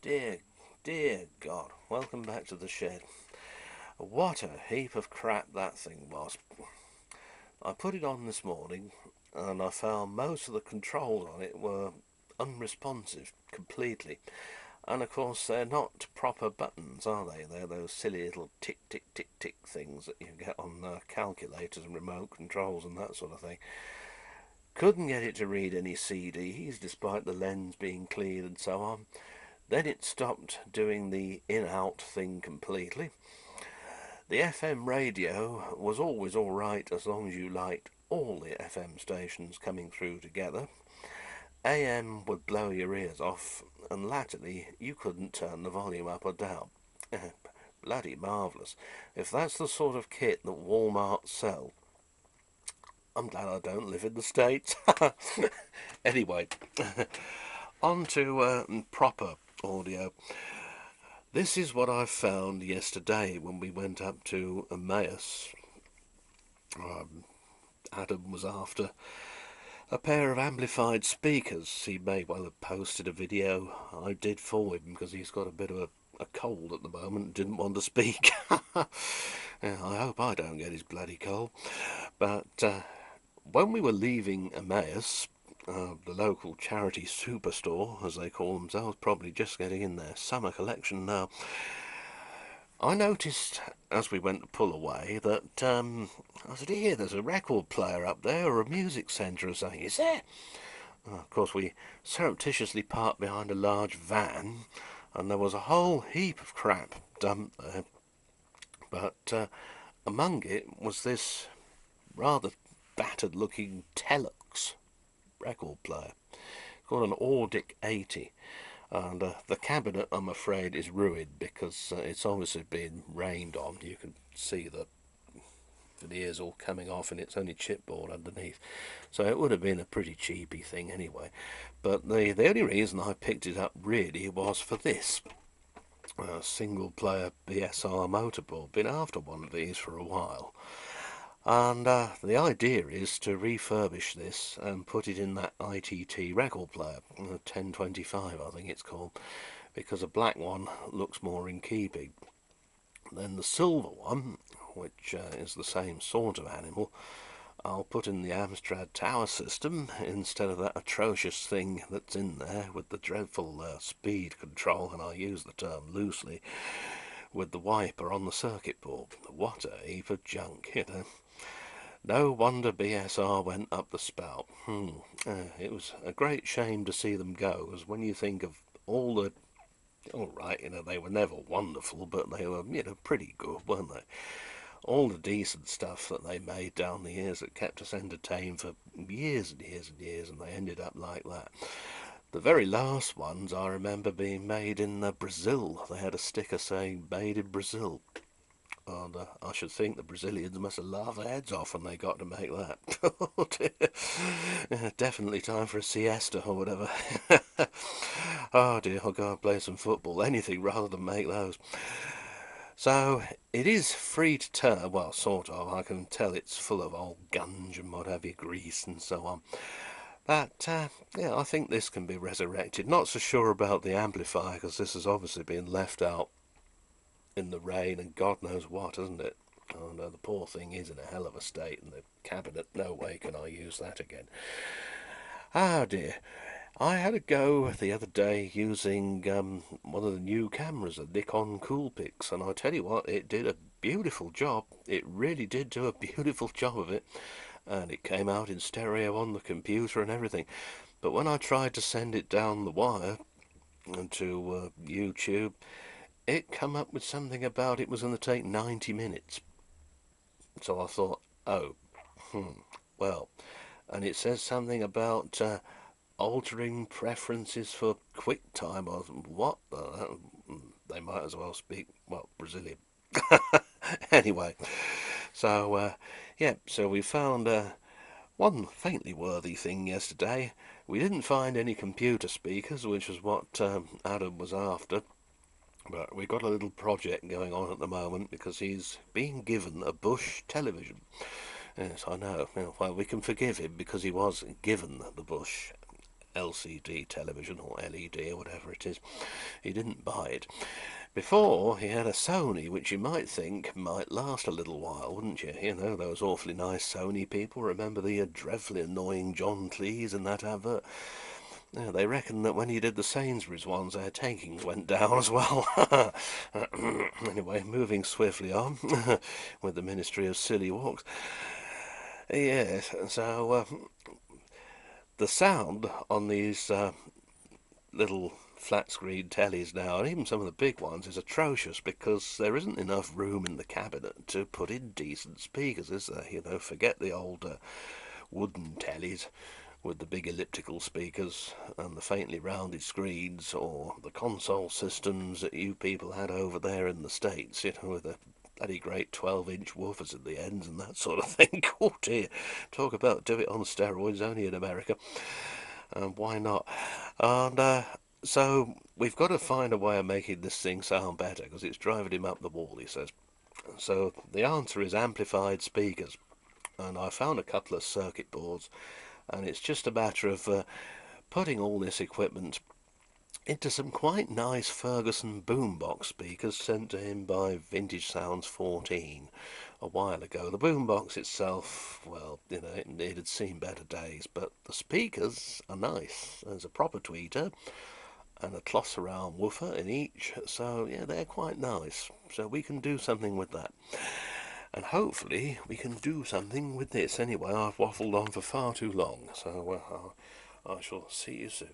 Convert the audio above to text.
Dear, dear God, welcome back to the shed. What a heap of crap that thing was. I put it on this morning and I found most of the controls on it were unresponsive completely. And of course, they're not proper buttons, are they? They're those silly little tick, tick, tick, tick things that you get on calculators and remote controls and that sort of thing. Couldn't get it to read any CDs despite the lens being clean and so on. Then it stopped doing the in-out thing completely. The FM radio was always alright as long as you liked all the FM stations coming through together. AM would blow your ears off, and latterly you couldn't turn the volume up or down. Bloody marvellous. If that's the sort of kit that Walmart sell, I'm glad I don't live in the States. Anyway, on to proper audio. This is what I found yesterday when we went up to Emmaus. Adam was after a pair of amplified speakers. He may well have posted a video. I did for him because he's got a bit of a cold at the moment and didn't want to speak. Yeah, I hope I don't get his bloody cold. But when we were leaving Emmaus, the local charity superstore, as they call themselves, probably just getting in their summer collection now, I noticed as we went to pull away that I said, "Here, there's a record player up there, or a music centre or something." Is there? Of course, we surreptitiously parked behind a large van, and there was a whole heap of crap dumped there. But among it was this rather battered-looking Telux record player called an Audic 80. And the cabinet, I'm afraid, is ruined because it's obviously been rained on. You can see the veneers all coming off, and it's only chipboard underneath. So it would have been a pretty cheapy thing anyway. But the only reason I picked it up really was for this. Single player BSR motorboard. Been after one of these for a while. And the idea is to refurbish this and put it in that ITT record player, 1025 I think it's called, because a black one looks more in keeping. Then the silver one, which is the same sort of animal, I'll put in the Amstrad tower system instead of that atrocious thing that's in there with the dreadful speed control, and I use the term loosely, with the wiper on the circuit board. What a heap of junk, you know. No wonder BSR went up the spout. It was a great shame to see them go, as when you think of all the... All right, they were never wonderful, but they were, pretty good, weren't they? All the decent stuff that they made down the years that kept us entertained for years and years and years, and they ended up like that. The very last ones I remember being made in Brazil. They had a sticker saying, "Made in Brazil." And I should think the Brazilians must have laughed their heads off when they got to make that. Oh dear. Yeah, definitely time for a siesta or whatever. Oh dear, I'll go and play some football. Anything rather than make those. So it is free to turn. Well, sort of. I can tell it's full of old gunge and what have you, grease and so on. But yeah, I think this can be resurrected. Not so sure about the amplifier because this has obviously been left out in the rain and God knows what, isn't it? Oh no, the poor thing is in a hell of a state, and the cabinet, no way can I use that again. Ah dear. I had a go the other day using one of the new cameras, a Nikon Coolpix, and I tell you what, it did a beautiful job. It really did do a beautiful job of it, and it came out in stereo on the computer and everything. But when I tried to send it down the wire to YouTube, it come up with something about it was going to take 90 minutes. So I thought, oh, well, and it says something about altering preferences for QuickTime or what? They might as well speak, well, Brazilian. Anyway, so yeah, so we found one faintly worthy thing yesterday. We didn't find any computer speakers, which was what Adam was after. But we've got a little project going on at the moment because he's being given a Bush television. Yes, I know. Well, we can forgive him because he was given the Bush LCD television, or LED, or whatever it is. He didn't buy it. Before, he had a Sony, which you might think might last a little while, wouldn't you? You know, those awfully nice Sony people. Remember the dreadfully annoying John Cleese in that advert? Yeah, they reckon that when he did the Sainsbury's ones, their takings went down as well. Anyway, moving swiftly on with the Ministry of Silly Walks. Yes, so the sound on these little flat screen tellies now, and even some of the big ones, is atrocious because there isn't enough room in the cabinet to put in decent speakers, is there? You know, forget the old wooden tellies with the big elliptical speakers and the faintly rounded screens, or the console systems that you people had over there in the States, you know, with the bloody great 12-inch woofers at the ends and that sort of thing. Oh dear, talk about do it on steroids, only in America. Why not? And so we've got to find a way of making this thing sound better, because it's driving him up the wall, he says. So the answer is amplified speakers. And I found a couple of circuit boards, and it's just a matter of putting all this equipment into some quite nice Ferguson boombox speakers sent to him by Vintage Sounds 14 a while ago. The boombox itself, well, you know, it had seen better days, but the speakers are nice. There's a proper tweeter and a cloth surround woofer in each, so yeah, they're quite nice. So we can do something with that. And hopefully we can do something with this. Anyway, I've waffled on for far too long, so I shall see you soon.